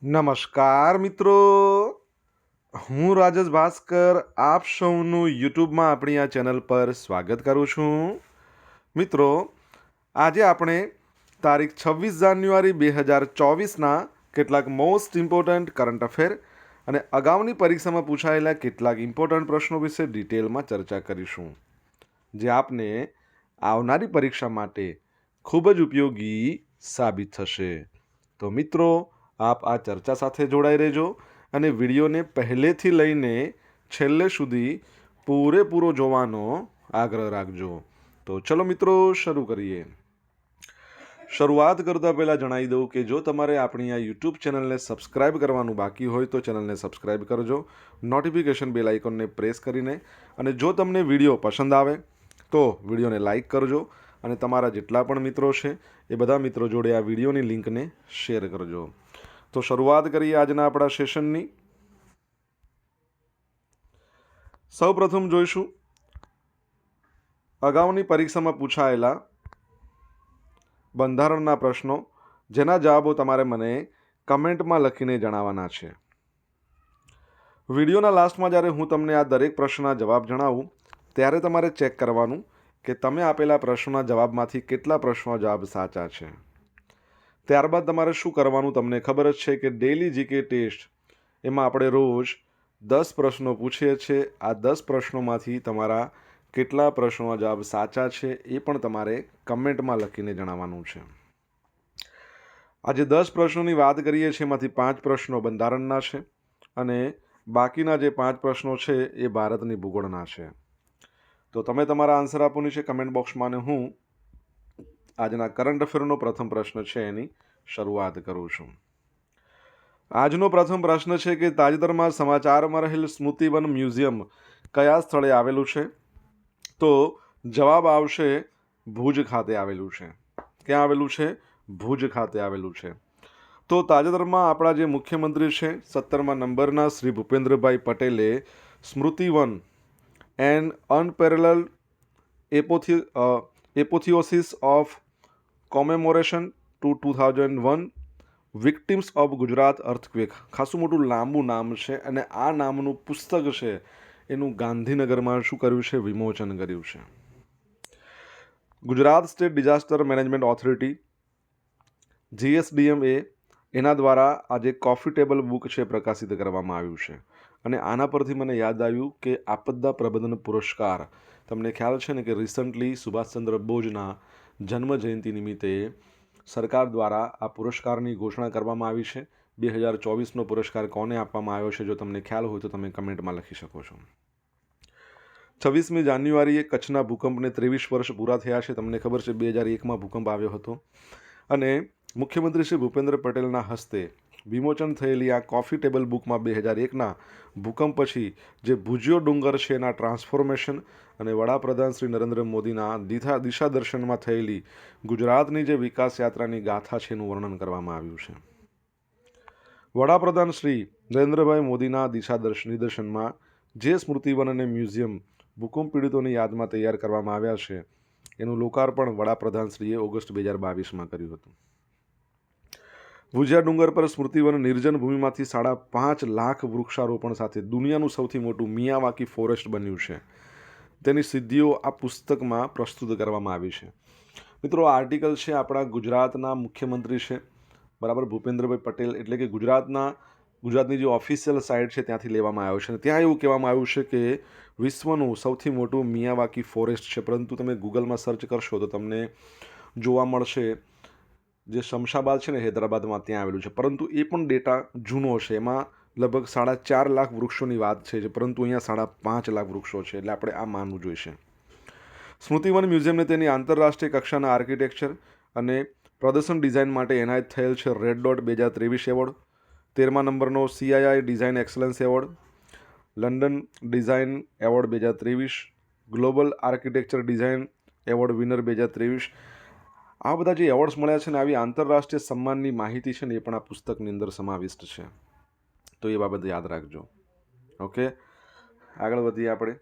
નમસ્કાર મિત્રો, હું રાજેશ ભાસ્કર આપ સૌનું યુટ્યુબમાં આપણી આ ચેનલ પર સ્વાગત કરું છું. મિત્રો, આજે આપણે તારીખ 26 જાન્યુઆરી 2024ના કેટલાક મોસ્ટ ઇમ્પોર્ટન્ટ કરંટ અફેર અને અગાઉની પરીક્ષામાં પૂછાયેલા કેટલાક ઇમ્પોર્ટન્ટ પ્રશ્નો વિશે ડિટેલમાં ચર્ચા કરીશું, જે આપને આવનારી પરીક્ષા માટે ખૂબ જ ઉપયોગી સાબિત થશે. તો મિત્રો, આપ આ ચર્ચા સાથે જોડાઈ રહેજો અને વિડીયોને પહેલેથી લઈને છેલ્લે સુધી પૂરેપૂરો જોવાનો આગ્રહ રાખજો. તો ચલો મિત્રો, શરૂ કરીએ. શરૂઆત કરતાં પહેલાં જણાવી દઉં કે જો તમારે આપણી આ યુટ્યુબ ચેનલને સબસ્ક્રાઇબ કરવાનું બાકી હોય તો ચેનલને સબસ્ક્રાઇબ કરજો, નોટિફિકેશન બેલ આઇકોનને પ્રેસ કરીને, અને જો તમને વિડીયો પસંદ આવે તો વિડીયોને લાઇક કરજો અને તમારા જેટલા પણ મિત્રો છે એ બધા મિત્રો જોડે આ વિડીયોની લિંકને શેર કરજો. તો શરૂઆત કરીએ આજના આપણા સેશનની. સૌપ્રથમ જોઈશું અગાઉની પરીક્ષામાં પૂછાયેલા બંધારણના પ્રશ્નો, જેના જવાબો તમારે મને કમેન્ટમાં લખીને જણાવવાના છે. વિડીયોના લાસ્ટમાં જ્યારે હું તમને આ દરેક પ્રશ્નના જવાબ જણાવું ત્યારે તમારે ચેક કરવાનું કે તમે આપેલા પ્રશ્નોના જવાબમાંથી કેટલા પ્રશ્નો જવાબ સાચા છે. ત્યારબાદ તમારે શું કરવાનું, તમને ખબર જ છે કે ડેલી જીકે ટેસ્ટ એમાં આપણે રોજ 10 પ્રશ્નો પૂછીએ છીએ. આ 10 પ્રશ્નોમાંથી તમારા કેટલા પ્રશ્નોના જવાબ સાચા છે એ પણ તમારે કમેન્ટમાં લખીને જણાવવાનું છે. આજે 10 પ્રશ્નોની વાત કરીએ છીએ, એમાંથી 5 પ્રશ્નો બંધારણના છે અને બાકીના જે 5 પ્રશ્નો છે એ ભારતની ભૂગોળના છે. તો તમે તમારા આન્સર આપવાની છે કમેન્ટ બોક્સમાં, અને હું આજના કરંટ અફેરનો પ્રથમ પ્રશ્ન છે એની શરૂઆત કરું છું. આજનો પ્રથમ પ્રશ્ન છે કે તાજેતરમાં સમાચારમાં રહેલ સ્મૃતિવન મ્યુઝિયમ કયા સ્થળે આવેલું છે? તો જવાબ આવશે ભુજ ખાતે આવેલું છે. ક્યાં આવેલું છે? ભુજ ખાતે આવેલું છે. તો તાજેતરમાં આપણા જે મુખ્યમંત્રી છે 17મા નંબરના શ્રી ભૂપેન્દ્રભાઈ પટેલે Smritivan and unparalleled apotheosis of commemoration to 2001 victims of Gujarat earthquake, ખાસું મોટું લાંબુ નામ છે, અને આ નામનું પુસ્તક છે એનું ગાંધીનગરમાં શું કર્યું છે? વિમોચન કર્યું છે. Gujarat state disaster management authority GSDM એના દ્વારા આજે કોફી ટેબલ બુક છે પ્રકાશિત કરવામાં આવ્યું છે. અને આના પરથી મને યાદ આવ્યું કે આપદા પ્રબંધન પુરસ્કાર, તમને ખ્યાલ છે ને કે રિસન્ટલી સુભાષચંદ્ર બોઝના જન્મ જયંતિ નિમિત્તે સરકાર દ્વારા આ પુરસ્કારની ઘોષણા કરવામાં આવી છે. 2024નો પુરસ્કાર કોને આપવામાં આવ્યો છે? જો તમને ખ્યાલ હોય તો તમે કમેન્ટમાં લખી શકો છો. 26મી જાન્યુઆરીએ કચ્છના ભૂકંપને 23 વર્ષ પૂરા થયા છે. તમને ખબર છે 2001માં ભૂકંપ આવ્યો હતો, અને મુખ્યમંત્રી શ્રી ભૂપેન્દ્ર પટેલના હસ્તે વિમોચન થયેલી આ કોફી ટેબલ બુકમાં 2001ના ભૂકંપ પછી જે ભુજિયો ડુંગર છે એના ટ્રાન્સફોર્મેશન અને વડાપ્રધાન શ્રી નરેન્દ્ર મોદીના દિશા દર્શનમાં થયેલી ગુજરાતની જે વિકાસ યાત્રાની ગાથા છે એનું વર્ણન કરવામાં આવ્યું છે. વડાપ્રધાન શ્રી નરેન્દ્રભાઈ મોદીના નિદર્શનમાં જે સ્મૃતિવન અને મ્યુઝિયમ ભૂકંપ પીડિતોની યાદમાં તૈયાર કરવામાં આવ્યા છે એનું લોકાર્પણ વડાપ્રધાનશ્રીએ ઓગસ્ટ 2022માં કર્યું હતું. ભુજિયા ડુંગર પર સ્મૃતિવન નિર્જન ભૂમિમાંથી 5.5 લાખ વૃક્ષારોપણ સાથે દુનિયાનું સૌથી મોટું મિયાવાકી ફોરેસ્ટ બન્યું છે. તેની સિદ્ધિઓ આ પુસ્તકમાં પ્રસ્તુત કરવામાં આવી છે. મિત્રો, આ આર્ટિકલ છે આપણા ગુજરાતના મુખ્યમંત્રી છે, બરાબર, ભૂપેન્દ્રભાઈ પટેલ, એટલે કે ગુજરાતની જે ઓફિશિયલ સાઇટ છે ત્યાંથી લેવામાં આવ્યો છે. અને ત્યાં એવું કહેવામાં આવ્યું છે કે વિશ્વનું સૌથી મોટું મિયાવાકી ફોરેસ્ટ છે, પરંતુ તમે ગૂગલમાં સર્ચ કરશો તો તમને જોવા મળશે જે શમશાબાદ છે ને હૈદરાબાદમાં ત્યાં આવેલું છે, પરંતુ એ પણ ડેટા જૂનો છે. એમાં લગભગ 4.5 લાખ વૃક્ષોની વાત છે, પરંતુ અહીંયા 5.5 લાખ વૃક્ષો છે, એટલે આપણે આ માનવું જોઈશે. સ્મૃતિવન મ્યુઝિયમને તેની આંતરરાષ્ટ્રીય કક્ષાના આર્કિટેક્ચર અને પ્રદર્શન ડિઝાઇન માટે એનાયત થયેલ છે રેડ ડોટ 2023 એવોર્ડ, 13મા નંબરનો CII design excellence award, London design award 2023, global architecture design award winner 2023. આ બધા જે એવોર્ડ્સ મળ્યા છે ને, આવી આંતરરાષ્ટ્રીય સન્માનની માહિતી છે ને એ પણ આ પુસ્તકની અંદર સમાવિષ્ટ છે. તો એ બાબત યાદ રાખજો. ઓકે, આગળ વધીએ આપણે.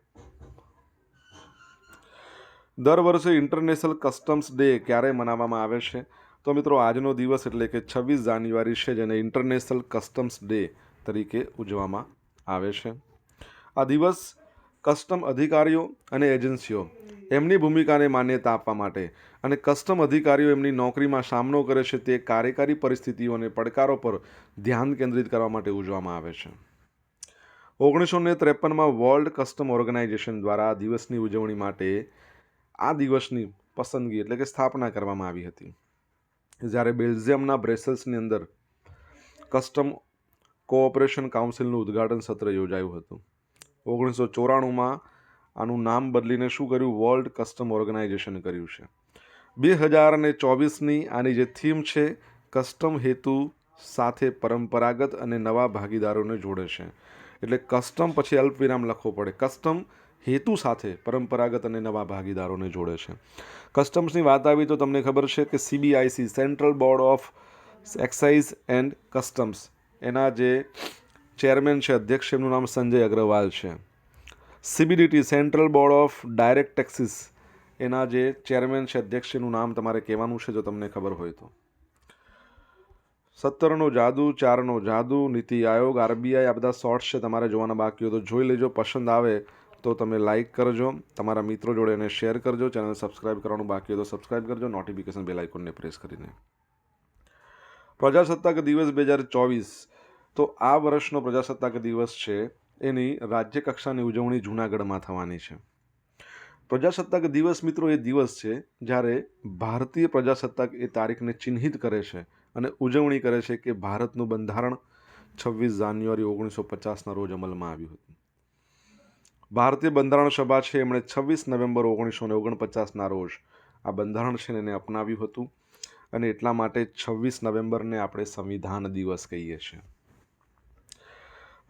દર વર્ષે ઇન્ટરનેશનલ કસ્ટમ્સ ડે ક્યારે મનાવવામાં આવે છે? તો મિત્રો આજનો દિવસ એટલે કે 26 જાન્યુઆરી છે, જેને ઇન્ટરનેશનલ કસ્ટમ્સ ડે તરીકે ઉજવવામાં આવે છે. આ દિવસ કસ્ટમ અધિકારીઓ અને એજન્સીઓ એમની ભૂમિકાને માન્યતા આપવા માટે અને કસ્ટમ અધિકારીઓ એમની નોકરીમાં સામનો કરે છે તે કાર્યકારી પરિસ્થિતિઓ અને પડકારો પર ધ્યાન કેન્દ્રિત કરવા માટે ઉજવવામાં આવે છે. 1953માં વર્લ્ડ કસ્ટમ ઓર્ગેનાઇઝેશન દ્વારા આ દિવસની ઉજવણી માટે આ દિવસની પસંદગી એટલે કે સ્થાપના કરવામાં આવી હતી. જ્યારે બેલ્જિયમના બ્રેસલ્સની અંદર કસ્ટમ કોઓપરેશન કાઉન્સિલનું ઉદ્ઘાટન સત્ર યોજાયું હતું. 1994માં આનું નામ બદલીને શું કર્યું? વર્લ્ડ કસ્ટમ ઓર્ગેનાઇઝેશન કર્યું છે. 2024ની આની જે થીમ છે, કસ્ટમ હેતુ સાથે પરંપરાગત અને નવા ભાગીદારોને જોડે છે. એટલે કસ્ટમ પછી અલ્પવિરામ લખવો પડે. કસ્ટમ હેતુ સાથે પરંપરાગત અને નવા ભાગીદારોને જોડે છે. કસ્ટમ્સની વાત આવી તો તમને ખબર છે કે CBIC Central Board of Excise and Customs એના જે ચેરમેન છે, અધ્યક્ષ, એમનું નામ સંજય અગ્રવાલ છે. CBDT central Board of direct taxes એના જે ચેરમેન છે, અધ્યક્ષ, એનું નામ તમારે કહેવાનું છે જો તમને ખબર હોય તો. 17નો જાદુ, 4નો જાદુ, નીતિ આયોગ, RBI, આ બધા શોર્ટ્સ છે, તમારે જોવાના બાકી હોય તો જોઈ લેજો. પસંદ આવે તો તમે લાઇક કરજો, તમારા મિત્રો જોડે એને શેર કરજો. ચેનલ સબસ્ક્રાઇબ કરવાનું બાકી હોય તો સબસ્ક્રાઇબ કરજો, નોટિફિકેશન બેલ આઇકોનને પ્રેસ કરીને. પ્રજાસત્તાક દિવસ 2024. તો આ વર્ષનો પ્રજાસત્તાક દિવસ છે એની રાજ્ય કક્ષાની ઉજવણી જૂનાગઢમાં થવાની છે. પ્રજાસત્તાક દિવસ મિત્રો એ દિવસ છે જ્યારે ભારતીય પ્રજાસત્તાક એ તારીખને ચિહ્નિત કરે છે અને ઉજવણી કરે છે કે ભારતનું બંધારણ 26 જાન્યુઆરી 1950ના રોજ અમલમાં આવ્યું હતું. ભારતીય બંધારણ સભા છે એમણે 26 નવેમ્બર 1949ના રોજ આ બંધારણ છે એને અપનાવ્યું હતું અને એટલા માટે 26 નવેમ્બરને આપણે સંવિધાન દિવસ કહીએ છીએ.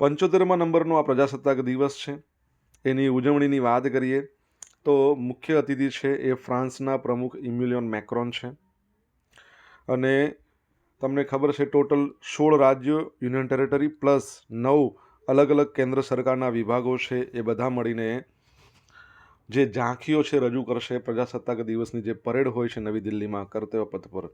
75મા નંબરનો આ પ્રજાસત્તાક દિવસ છે. એની ઉજવણીની વાત કરીએ તો મુખ્ય અતિથિ છે એ ફ્રાન્સના પ્રમુખ ઇમ્યુલિયન મેક્રોન છે. અને તમને ખબર છે ટોટલ 16 રાજ્યો, યુનિયન ટેરેટરી પ્લસ 9 અલગ અલગ કેન્દ્ર સરકારના વિભાગો છે એ બધા મળીને જે ઝાંખીઓ છે રજૂ કરશે પ્રજાસત્તાક દિવસની જે પરેડ હોય છે નવી દિલ્હીમાં કર્તવ્ય પથ પર.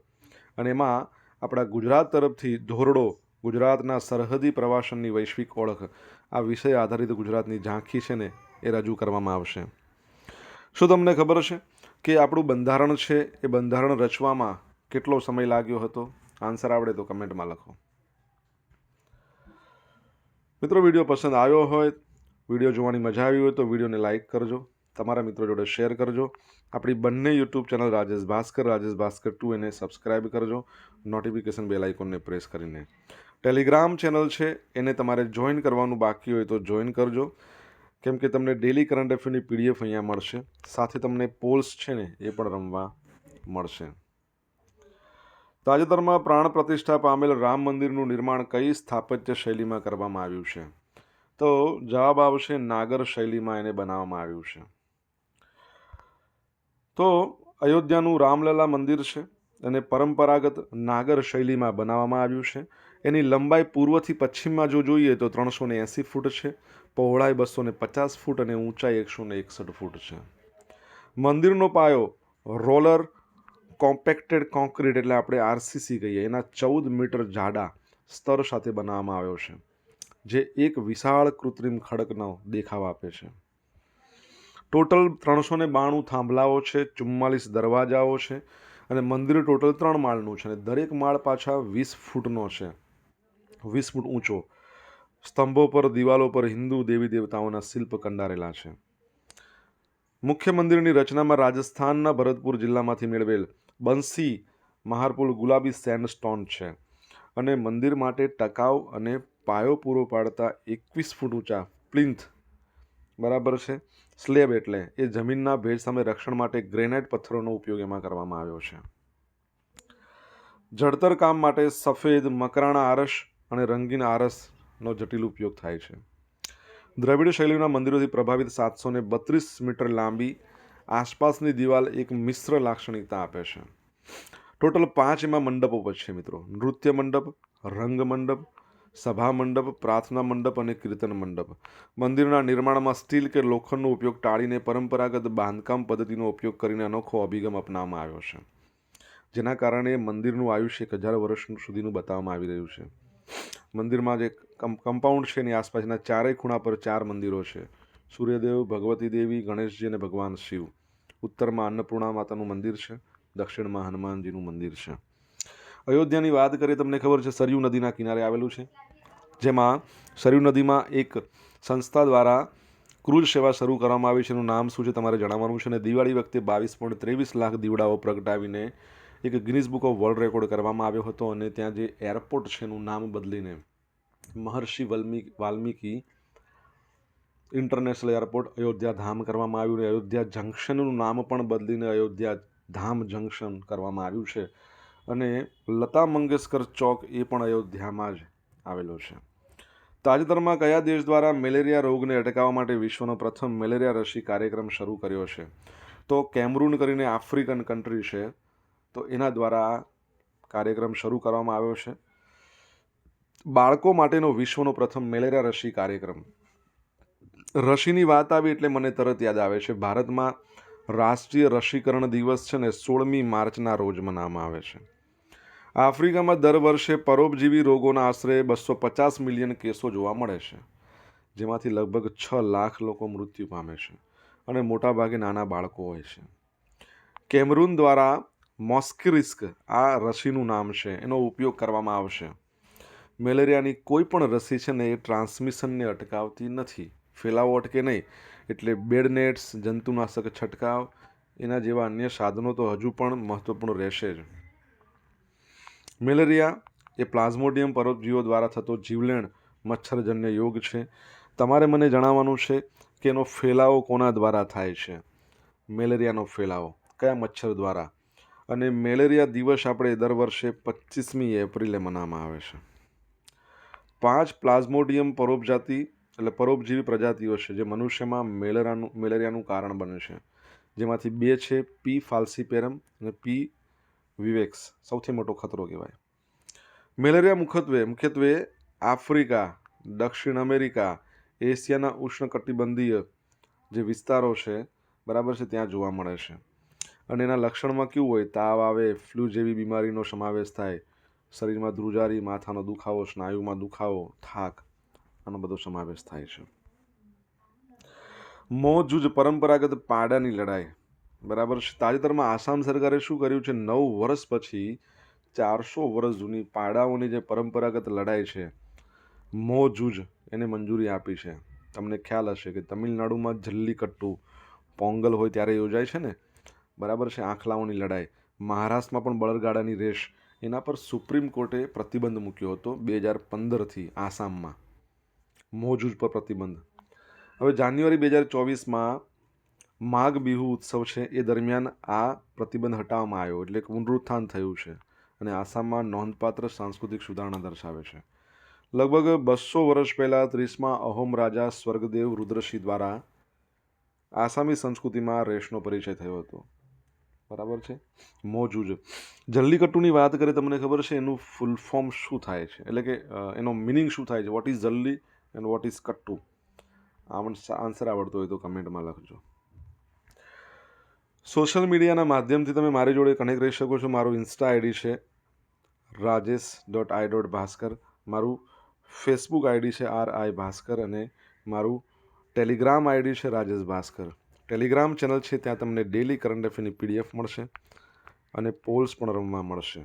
અને એમાં આપણા ગુજરાત તરફથી ધોરડો, ગુજરાતના સરહદી પ્રવાસનની વૈશ્વિક ઓળખ, આ વિષય આધારિત ગુજરાતની ઝાંખી છે ને એ રજૂ કરવામાં આવશે. શું તમને ખબર છે કે આપણું બંધારણ છે એ બંધારણ રચવામાં કેટલો સમય લાગ્યો હતો? આન્સર આવડે તો કમેન્ટમાં લખો. મિત્રો, વિડીયો પસંદ આવ્યો હોય, વિડીયો જોવાની મજા આવી હોય તો વિડીયોને લાઇક કરજો, તમારા મિત્રો જોડે શેર કરજો. આપણી બંને યુટ્યુબ ચેનલ રાજેશ ભાસ્કર 2 એને સબસ્ક્રાઇબ કરજો, નોટિફિકેશન બેલ આઇકોનને પ્રેસ કરીને. ટેલિગ્રામ ચેનલ છે એને તમારે જોઈન કરવાનું બાકી હોય તો જોઈન કરજો, કેમ કે તમને ડેલી કરંટ અફેરની PDF અહીંયા મળશે, સાથે તમને પોલ્સ છે ને એ પણ રમવા મળશે. તાજેતરમાં પ્રાણ પ્રતિષ્ઠા પામેલ રામ મંદિરનું નિર્માણ કઈ સ્થાપત્ય શૈલીમાં કરવામાં આવ્યું છે? તો જવાબ આવશે નાગર શૈલીમાં એને બનાવવામાં આવ્યું છે. તો અયોધ્યાનું રામલલા મંદિર છે અને પરંપરાગત નાગર શૈલીમાં બનાવવામાં આવ્યું છે. એની લંબાઈ પૂર્વથી પશ્ચિમમાં જો જોઈએ તો 380 ફૂટ છે, પહોળાઈ 250 ફૂટ અને ઊંચાઈ 161 ફૂટ છે. મંદિરનો પાયો રોલર કોમ્પેક્ટેડ કોન્ક્રીટ એટલે આપણે RCC કહીએ એના 14 મીટર જાડા સ્તર સાથે બનાવવામાં આવ્યો છે, જે એક વિશાળ કૃત્રિમ ખડકનો દેખાવ આપે છે. ટોટલ 392 થાંભલાઓ છે, 44 દરવાજાઓ છે અને મંદિર ટોટલ 3 માળનું છે અને દરેક માળ પાછા 20 ફૂટનો છે, 20 ફૂટ ઊંચો. સ્તંભો પર, દિવાલો પર હિન્દુ દેવી દેવતાઓના શિલ્પ કંડારેલા છે. મુખ્ય મંદિરની રચનામાં રાજસ્થાનના ભરતપુર જિલ્લામાંથી મેળવેલ બંસી મહારપુલ ગુલાબી સેન્ડસ્ટોન છે અને મંદિર માટે ટકાઉ અને પાયો પૂરો પાડતા 21 ફૂટ ઊંચા પ્લિન્થ, બરાબર છે, સ્લેબ એટલે એ જમીનના ભેજ સામે રક્ષણ માટે ગ્રેનાઇટ પથ્થરોનો ઉપયોગ એમાં કરવામાં આવ્યો છે. જડતર કામ માટે સફેદ, મકરાણા આરસ અને રંગીન આરસનો જટિલ ઉપયોગ થાય છે. દ્રવિડ શૈલીના મંદિરોથી પ્રભાવિત 732 મીટર લાંબી આસપાસની દિવાલ એક મિશ્ર લાક્ષણિકતા આપે છે. ટોટલ 5 એમાં મંડપો છે મિત્રો: નૃત્ય મંડપ, રંગ મંડપ, સભા મંડપ, પ્રાર્થના મંડપ અને કીર્તન મંડપ. મંદિરના નિર્માણમાં સ્ટીલ કે લોખંડનો ઉપયોગ ટાળીને પરંપરાગત બાંધકામ પદ્ધતિનો ઉપયોગ કરીને અનોખો અભિગમ અપનાવવામાં આવ્યો છે. જેના કારણે મંદિરનું આયુષ્ય 1000 વર્ષ સુધીનું બતાવવામાં આવી રહ્યું છે. મંદિરમાં જે કમ્પાઉન્ડ છે એની આસપાસના ચારેય ખૂણા પર 4 મંદિરો છે. સૂર્યદેવ, ભગવતી દેવી, ગણેશજી અને ભગવાન શિવ. ઉત્તરમાં અન્નપૂર્ણા માતાનું મંદિર છે. દક્ષિણમાં હનુમાનજીનું મંદિર છે. અયોધ્યાની વાત કરીએ, તમને ખબર છે સરયુ નદીના કિનારે આવેલું છે, જેમાં સરયુ નદીમાં એક સંસ્થા દ્વારા ક્રૂઝ સેવા શરૂ કરવામાં આવી છે. એનું નામ શું છે તમારે જણાવવાનું છે. અને દિવાળી વખતે 22.23 લાખ દીવડાઓ પ્રગટાવીને એક Guinness book of world record કરવામાં આવ્યો હતો. અને ત્યાં જે એરપોર્ટ છે એનું નામ બદલીને મહર્ષિ વાલ્મીકી ઇન્ટરનેશનલ એરપોર્ટ અયોધ્યા ધામ કરવામાં આવ્યું. અને અયોધ્યા જંકશનનું નામ પણ બદલીને અયોધ્યા ધામ જંકશન કરવામાં આવ્યું છે. અને લતા મંગેશકર ચોક એ પણ અયોધ્યામાં જ આવેલો છે. તાજેતરમાં કયા દેશ દ્વારા મેલેરિયા રોગને અટકાવવા માટે વિશ્વનો પ્રથમ મેલેરિયા રસી કાર્યક્રમ શરૂ કર્યો છે? તો કેમરૂન કરીને આફ્રિકન કન્ટ્રી છે, તો એના દ્વારા કાર્યક્રમ શરૂ કરવામાં આવ્યો છે. બાળકો માટેનો વિશ્વનો પ્રથમ મેલેરિયા રસી કાર્યક્રમ. રસીની વાત આવી એટલે મને તરત યાદ આવે છે, ભારતમાં રાષ્ટ્રીય રસીકરણ દિવસ છે ને 16મી માર્ચના રોજ મનાવવામાં આવે છે. આફ્રિકામાં દર વર્ષે પરોપજીવી રોગોના આશરે 250 મિલિયન કેસો જોવા મળે છે, જેમાંથી લગભગ 6 લાખ લોકો મૃત્યુ પામે છે અને મોટાભાગે નાના બાળકો હોય છે. કેમરૂન દ્વારા મોસ્કિરિસ્ક આ રસીનું નામ છે, એનો ઉપયોગ કરવામાં આવશે. મેલેરિયાની કોઈ પણ રસી છે ને એ ટ્રાન્સમિશનને અટકાવતી નથી, ફેલાવો અટકે નહીં. એટલે બેડ નેટ્સ, જંતુનાશક છંટકાવ એના જેવા અન્ય સાધનો તો હજુ પણ મહત્વપૂર્ણ રહેશે જ. મેલેરિયા એ પ્લાઝ્મોડિયમ પરોપજીવીઓ દ્વારા થતો જીવલેણ મચ્છરજન્ય રોગ છે. તમારે મને જણાવવાનું છે કે એનો ફેલાવો કોના દ્વારા થાય છે. મેલેરિયાનો ફેલાવો કયા મચ્છર દ્વારા. અને મેલેરિયા દિવસ આપણે દર વર્ષે 25મી એપ્રિલે મનાવવામાં આવે છે. 5 પ્લાઝ્મોડિયમ પરોપજીવી પ્રજાતિઓ છે જે મનુષ્યમાં મેલેરિયાનું કારણ બને છે, જેમાંથી 2 છે પી ફાલ્સીપેરમ અને પી વિવેક્સ. સૌથી મોટો ખતરો કહેવાય. મેલેરિયા મુખ્યત્વે આફ્રિકા, દક્ષિણ અમેરિકા, એશિયાના ઉષ્ણકટિબંધીય જે વિસ્તારો છે, બરાબર છે, ત્યાં જોવા મળે છે. અને એના લક્ષણમાં કેવું હોય? તાવ આવે, ફ્લૂ જેવી બીમારીનો સમાવેશ થાય, શરીરમાં ધ્રુજારી, માથાનો દુખાવો, સ્નાયુમાં દુખાવો, થાક, આનો બધો સમાવેશ થાય છે. મોજૂજ પરંપરાગત પાડાની લડાઈ, બરાબર છે. તાજેતરમાં આસામ સરકારે શું કર્યું છે? 9 વર્ષ પછી 400 વર્ષ જૂની પાડાઓની જે પરંપરાગત લડાઈ છે મોજૂજ, એને મંજૂરી આપી છે. તમને ખ્યાલ હશે કે તમિલનાડુમાં જલ્લીકટ્ટુ પોંગલ હોય ત્યારે યોજાય છે ને, બરાબર છે, આંખલાઓની લડાઈ. મહારાષ્ટ્રમાં પણ બળદગાડાની રેસ, એના પર સુપ્રીમ કોર્ટે પ્રતિબંધ મૂક્યો હતો 2015થી આસામમાં, મોજૂજ પર પ્રતિબંધ. હવે જાન્યુઆરી 2024માં માઘ બિહુ ઉત્સવ છે એ દરમિયાન આ પ્રતિબંધ હટાવવામાં આવ્યો, એટલે પુનરુત્થાન થયું છે. અને આસામમાં નોંધપાત્ર સાંસ્કૃતિક સુધારણા દર્શાવે છે. લગભગ 200 વર્ષ પહેલાં 30મા અહોમ રાજા સ્વર્ગદેવ રુદ્રસિંહ દ્વારા આસામી સંસ્કૃતિમાં રેસનો પરિચય થયો હતો, બરાબર છે. મોજૂજ. જલ્લીકટ્ટુની વાત કરીએ, તમને ખબર છે એનું ફૂલ ફોર્મ શું થાય છે? એટલે કે એનો મિનિંગ શું થાય છે? વોટ ઇઝ જલ્લી એન્ડ વોટ ઇઝ કટ્ટુ? આન્સર આવડતો હોય તો કમેન્ટમાં લખજો. સોશિયલ મીડિયાના માધ્યમથી તમે મારી જોડે કનેક્ટ રહી શકો છો. મારું ઇન્સ્ટા આઈડી છે rajesh.i.bhaskar, મારું ફેસબુક આઈડી છે RI ભાસ્કર, અને મારું ટેલિગ્રામ આઈડી છે રાજેશ ભાસ્કર. ટેલિગ્રામ ચેનલ છે, ત્યાં તમને ડેલી કરંટ અફેરની PDF મળશે અને પોલ્સ પણ રમવા મળશે.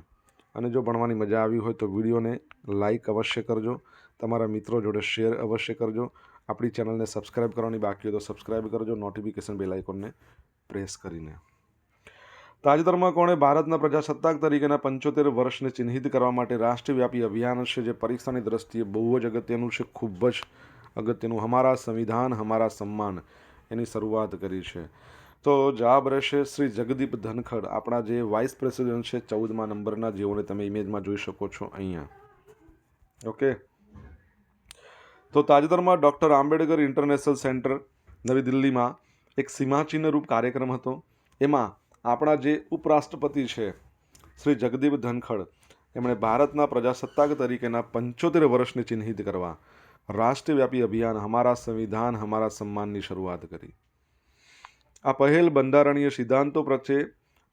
અને જો ભણવાની મજા આવી હોય તો વિડીયોને લાઈક અવશ્ય કરજો, તમારા મિત્રો જોડે શેર અવશ્ય કરજો. આપણી ચેનલને સબસ્ક્રાઈબ કરવાની બાકી હોય તો સબસ્ક્રાઈબ કરજો, નોટિફિકેશન બેલ આઇકોનને પ્રેસ કરીને. તાજેતરમાં કોણે ભારતના પ્રજાસત્તાક તરીકેના 75 વર્ષને ચિહ્નિત કરવા માટે રાષ્ટ્રવ્યાપી અભિયાન છે, જે પરીક્ષાની દ્રષ્ટિએ બહુ જ અગત્યનું છે, ખૂબ જ અગત્યનું, હમારા સંવિધાન હમારા સન્માન, એની શરૂઆત કરી છે? તો જવાબ રહેશે શ્રી જગદીપ ધનખડ, આપણા જે વાઇસ પ્રેસિડેન્ટ છે 14મા નંબરના, જેઓને તમે ઇમેજમાં જોઈ શકો છો અહીંયા. ઓકે. તો તાજેતરમાં ડૉક્ટર આંબેડકર ઇન્ટરનેશનલ સેન્ટર નવી દિલ્હીમાં એક સીમાચિહ્ન રૂપ કાર્યક્રમ હતો. એમાં આપણા જે ઉપરાષ્ટ્રપતિ છે શ્રી જગદીપ ધનખડ, એમણે ભારતના પ્રજાસત્તાક તરીકેના 75 વર્ષને ચિહ્નિત કરવા રાષ્ટ્રવ્યાપી અભિયાન હમારા સંવિધાન હમારા સન્માનની શરૂઆત કરી. આ પહેલ બંધારણીય સિદ્ધાંતો પ્રત્યે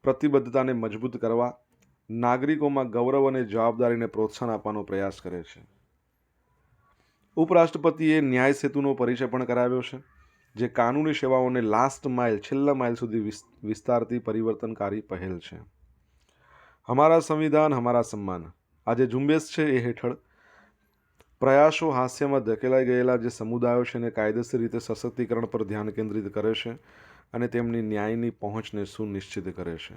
પ્રતિબદ્ધતાને મજબૂત કરવા નાગરિકોમાં ગૌરવ અને જવાબદારીને પ્રોત્સાહન આપવાનો પ્રયાસ કરે છે. ઉપરાષ્ટ્રપતિએ ન્યાય સેતુનો પરિચય પણ કરાવ્યો છે, જે કાનૂની સેવાઓને લાસ્ટ માઇલ છેલ્લા માઇલ સુધી વિસ્તારતી પરિવર્તનકારી પહેલ છે. હમારા સંવિધાન હમારા સન્માન આ જે ઝુંબેશ છે એ હેઠળ પ્રયાસો હાસ્યમાં ધકેલાઈ ગયેલા જે સમુદાયો છે એને કાયદેસર રીતે સશક્તિકરણ પર ધ્યાન કેન્દ્રિત કરે છે અને તેમની ન્યાયની પહોંચને સુનિશ્ચિત કરે છે.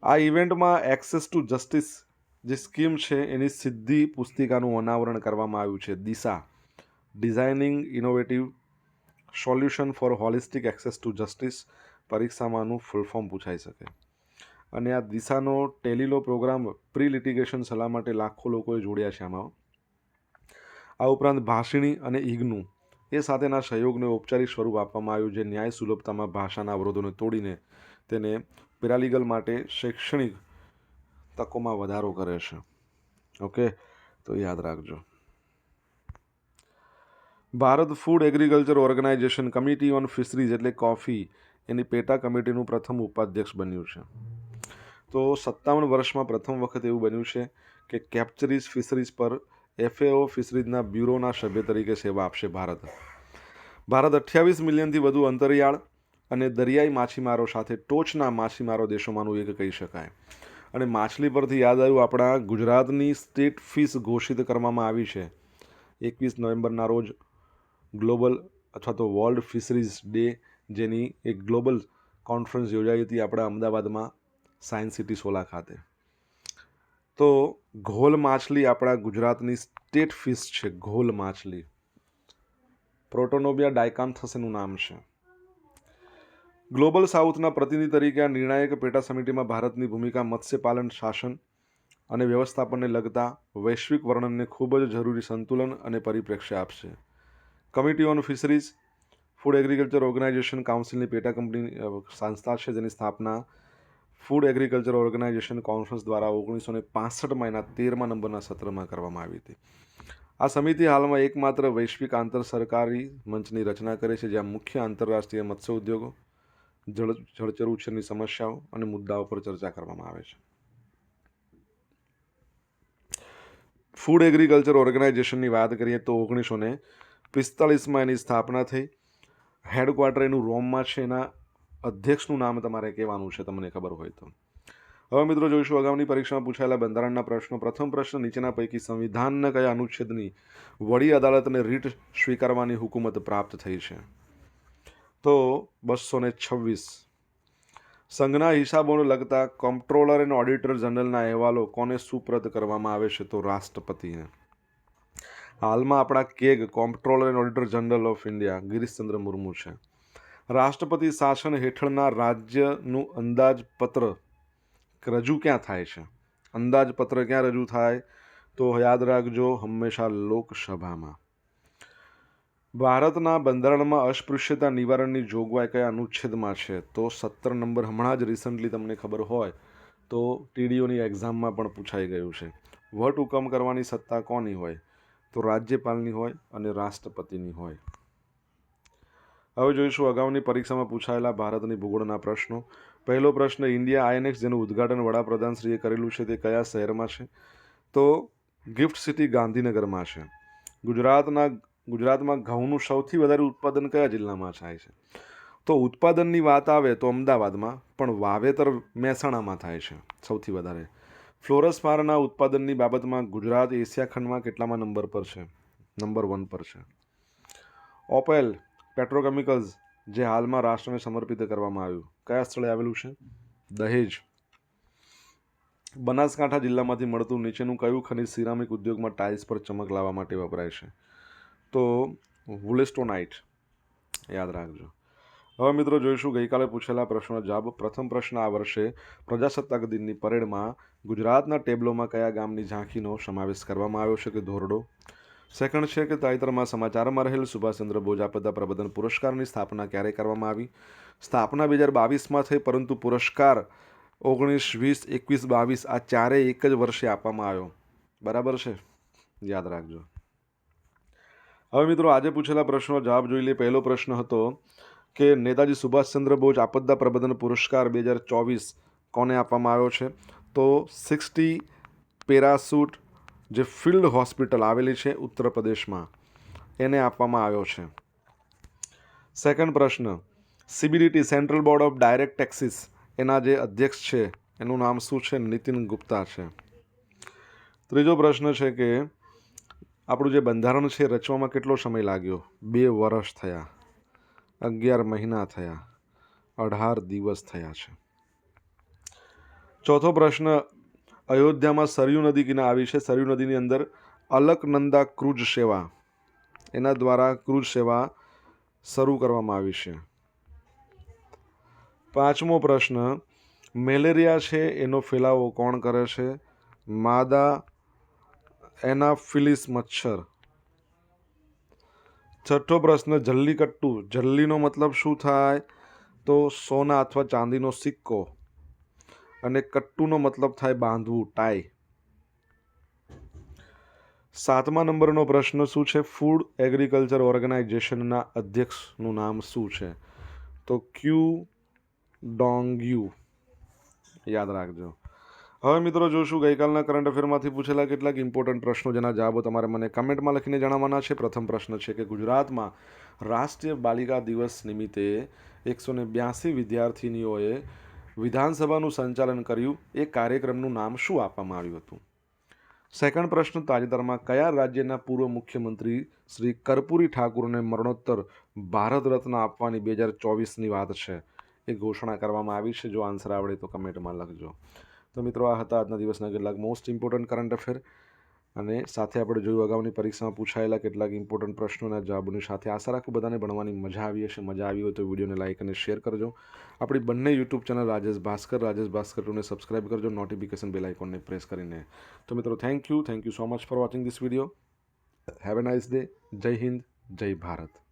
આ ઇવેન્ટમાં એક્સેસ ટુ જસ્ટિસ જે સ્કીમ છે એની સિદ્ધિ પુસ્તિકાનું અનાવરણ કરવામાં આવ્યું છે. Disha designing innovative solution for holistic access to justice પરીક્ષામાંનું ફૂલ ફોર્મ પૂછાઈ શકે. અને આ દિશાનો ટેલીલો પ્રોગ્રામ પ્રી લિટિગેશન સલાહ માટે લાખો લોકોએ જોડ્યા છે આમાં. આ ઉપરાંત ભાષિણી અને ઇગ્નુ એ સાથેના સહયોગને ઔપચારિક સ્વરૂપ આપવામાં આવ્યું, જે ન્યાય સુલભતામાં ભાષાના અવરોધોને તોડીને તેને પેરાલીગલ માટે શૈક્ષણિક તકોમાં વધારો કરે છે. ઓકે, તો યાદ રાખજો. Bharat Food agriculture Organisation Committee on Fisheries એટલે કોફી એની પેટા કમિટીનું પ્રથમ ઉપાધ્યક્ષ બન્યું છે. તો 57 વર્ષમાં પ્રથમ વખત એવું બન્યું છે કે કેપ્ચરીઝ ફિશરીઝ પર FAO ફિશરીઝના બ્યુરોના સભ્ય તરીકે સેવા આપશે ભારત. ભારત 28 મિલિયનથી વધુ અંતરિયાળ અને દરિયાઈ માછીમારો સાથે ટોચના માછીમારો દેશોમાંનું એક કહી શકાય. અને માછલી પરથી યાદ આવ્યું, આપણા ગુજરાતની સ્ટેટ ફિશ ઘોષિત કરવામાં આવી છે. 21 નવેમ્બરના રોજ ગ્લોબલ અથવા તો વર્લ્ડ ફિશરીઝ ડે, જેની એક ગ્લોબલ કોન્ફરન્સ યોજાઈ હતી આપણા અમદાવાદમાં સાયન્સ સિટી સોલા ખાતે. તો ઘોલ માછલી આપણા ગુજરાતની સ્ટેટ ફિશ છે. ઘોલ માછલી પ્રોટોનોબિયા ડાયકાન્થસ એનું નામ છે. ગ્લોબલ સાઉથના પ્રતિનિધિ તરીકે આ નિર્ણાયક પેટા સમિતિમાં ભારતની ભૂમિકા મત્સ્યપાલન, શાસન અને વ્યવસ્થાપનને લગતા વૈશ્વિક વર્ણનને ખૂબ જ જરૂરી સંતુલન અને પરિપ્રેક્ષ્ય આપશે. Committee on fisheries food agriculture organisation કાઉન્સિલની પેટા કંપની સંસ્થા છે, જેની સ્થાપના ફૂડ એગ્રીકલ્ચર ઓર્ગેનાઇઝેશન કોન્ફરન્સ દ્વારા 1965 એના 13મા નંબરના સત્રમાં કરવામાં આવી હતી. આ સમિતિ હાલમાં એકમાત્ર વૈશ્વિક આંતર સરકારી મંચની રચના કરે છે, જ્યાં મુખ્ય આંતરરાષ્ટ્રીય મત્સ્ય ઉદ્યોગો, જળચર ઉછેરની સમસ્યાઓ અને મુદ્દાઓ પર ચર્ચા કરવામાં આવે છે. ફૂડ એગ્રીકલ્ચર ઓર્ગેનાઇઝેશનની વાત કરીએ તો 1945માં એની સ્થાપના થઈ. હેડક્વાર્ટર એનું રોમમાં છે. એના અધ્યક્ષનું નામ તમારે કહેવાનું છે, તમને ખબર હોય તો. હવે મિત્રો જોઈશું અગાઉની પરીક્ષામાં પૂછાયેલા બંધારણના પ્રશ્નો. પ્રથમ પ્રશ્ન, નીચેના પૈકી સંવિધાનના કયા અનુચ્છેદની વડી અદાલતને રીટ સ્વીકારવાની હુકુમત પ્રાપ્ત થઈ છે? તો 226. સંઘના હિસાબોને લગતા કમ્પ્ટ્રોલર અને ઓડિટર જનરલના અહેવાલો કોને સુપ્રત કરવામાં આવે છે? તો રાષ્ટ્રપતિને. હાલમાં આપણા CAG કોમ્પ્ટ્રોલર and auditor general of India Girishchandra Murmu છે. રાષ્ટ્રપતિ શાસન હેઠળના રાજ્યનું અંદાજપત્ર રજૂ ક્યાં થાય છે? અંદાજપત્ર ક્યાં રજૂ થાય? તો યાદ રાખજો, હંમેશા લોકસભામાં. ભારતના બંધારણમાં અસ્પૃશ્યતા નિવારણની જોગવાઈ કયા અનુચ્છેદમાં છે? તો 17 નંબર. હમણાં જ રિસન્ટલી તમને ખબર હોય તો TDOની એક્ઝામમાં પણ પૂછાઈ ગયું છે. વટ હુકમ કરવાની સત્તા કોની હોય? તો રાજ્યપાલની હોય અને રાષ્ટ્રપતિની હોય. હવે જોઈશું અગાઉની પરીક્ષામાં પૂછાયેલા ભારતની ભૂગોળના પ્રશ્નો. પહેલો પ્રશ્ન, ઇન્ડિયા INX જેનું ઉદ્ઘાટન વડાપ્રધાનશ્રીએ કરેલું છે તે કયા શહેરમાં છે? તો ગિફ્ટ સિટી ગાંધીનગરમાં છે. ગુજરાતમાં ઘઉંનું સૌથી વધારે ઉત્પાદન કયા જિલ્લામાં થાય છે? તો ઉત્પાદનની વાત આવે તો અમદાવાદમાં, પણ વાવેતર મહેસાણામાં થાય છે સૌથી વધારે. ફ્લોરસપારના ઉત્પાદનની બાબતમાં ગુજરાત એશિયા ખંડમાં કેટલામાં નંબર પર છે? નંબર 1 પર છે. ઓપેલ પેટ્રોકેમિકલ્સ જે હાલમાં રાષ્ટ્રને સમર્પિત કરવામાં આવ્યું, કયા સ્થળે આવેલું છે? દહેજ. બનાસકાંઠા જિલ્લામાંથી મળતું નીચેનું કયું ખનિજ સિરામિક ઉદ્યોગમાં ટાઇલ્સ પર ચમક લાવવા માટે વપરાય છે? તો વુલેસ્ટોનાઇટ. યાદ રાખજો. હવે મિત્રો જોઈશું ગઈકાલે પૂછેલા પ્રશ્નનો જવાબ. પ્રથમ પ્રશ્ન, આ વર્ષે પ્રજાસત્તાક દિનની પરેડમાં ગુજરાતના ટેબ્લોમાં કયા ગામની ઝાંખીનો સમાવેશ કરવામાં આવ્યો છે? કે ધોરડો. સેકન્ડ છે કે તાજેતરમાં સમાચારમાં રહેલ સુભાષચંદ્ર બોઝ આપદા પ્રબંધન પુરસ્કારની સ્થાપના ક્યારે કરવામાં આવી? સ્થાપના 2022માં થઈ, પરંતુ પુરસ્કાર 19, 20, 21, 22 આ ચારેય એક જ વર્ષે આપવામાં આવ્યો. બરાબર છે? યાદ રાખજો. હવે મિત્રો આજે પૂછેલા પ્રશ્નનો જવાબ જોઈ લઈએ. પહેલો પ્રશ્ન હતો કે નેતાજી સુભાષચંદ્ર બોઝ આપદા પ્રબંધન પુરસ્કાર 2024 કોને આપવામાં આવ્યો છે? તો 60 પેરાસૂટ જે ફિલ્ડ હોસ્પિટલ આવેલી છે ઉત્તર પ્રદેશમાં એને આપવામાં આવ્યો છે. સેકન્ડ પ્રશ્ન, CBDT central Board of direct taxes એના જે અધ્યક્ષ છે એનું નામ શું છે? નીતિન ગુપ્તા છે. ત્રીજો પ્રશ્ન છે કે આપણું જે બંધારણ છે રચવામાં કેટલો સમય લાગ્યો? 2 વર્ષ થયા, 11 મહિના થયા, 18 દિવસ થયા છે. ચોથો પ્રશ્ન, અયોધ્યામાં સરયુ નદી કિનારે આવી છે. સરયુ નદીની અંદર અલકનંદા ક્રૂઝ સેવા એના દ્વારા ક્રૂઝ સેવા શરૂ કરવામાં આવી છે. પાંચમો પ્રશ્ન, મેલેરિયા છે એનો ફેલાવો કોણ કરે છે? માદા એનાફિલિસ મચ્છર. છઠ્ઠો પ્રશ્ન, જલ્લીકટ્ટુ, જલ્લીનો મતલબ શું થાય? તો સોના અથવા ચાંદીનો સિક્કો, અને કટ્ટુનો મતલબ થાય બાંધવું, ટાઈ. સાતમા નંબરનો પ્રશ્ન શું છે? ફૂડ એગ્રીકલ્ચર ઓર્ગેનાઇઝેશનના અધ્યક્ષનું નામ શું છે? તો ક્યુ ડોંગ્યુ. યાદ રાખજો. હવે મિત્રો જોશું ગઈકાલના કરંટ અફેરમાંથી પૂછેલા કેટલાક ઇમ્પોર્ટન્ટ પ્રશ્નો જેના જવાબો તમારે મને કમેન્ટમાં લખીને જણાવવાના છે. પ્રથમ પ્રશ્ન છે કે ગુજરાતમાં રાષ્ટ્રીય બાલિકા દિવસ નિમિત્તે 182 વિદ્યાર્થીનીઓએ વિધાનસભાનું સંચાલન કર્યું. એ કાર્યક્રમનું નામ શું આપવામાં આવ્યું હતું? સેકન્ડ પ્રશ્ન, તાજેતરમાં કયા રાજ્યના પૂર્વ મુખ્યમંત્રી શ્રી કર્પૂરી ઠાકુરને મરણોત્તર ભારત રત્ન આપવાની 2024ની વાત છે એ ઘોષણા કરવામાં આવી છે? જો આન્સર આવડે તો કમેન્ટમાં લખજો. તો મિત્રો આ હતા આજના દિવસના કેટલાક મોસ્ટ ઇમ્પોર્ટન્ટ કરંટ અફેર, અને સાથે આપણે જોયું અગાઉની પરીક્ષામાં પૂછાયેલા કેટલાક ઇમ્પોર્ટન્ટ પ્રશ્નોના જવાબોની સાથે. આશા રાખું બધાને ભણવાની મજા આવી હશે. મજા આવી હોય તો વિડીયોને લાઇક અને શેર કરજો. આપણી બંને યુટ્યુબ ચેનલ રાજેશ ભાસ્કર 2ને સબસ્ક્રાઇબ કરજો નોટિફિકેશન બેલ આઇકોનને પ્રેસ કરીને. તો મિત્રો thank you so much for watching this video. Have a nice day. Jai Hind, જય ભારત.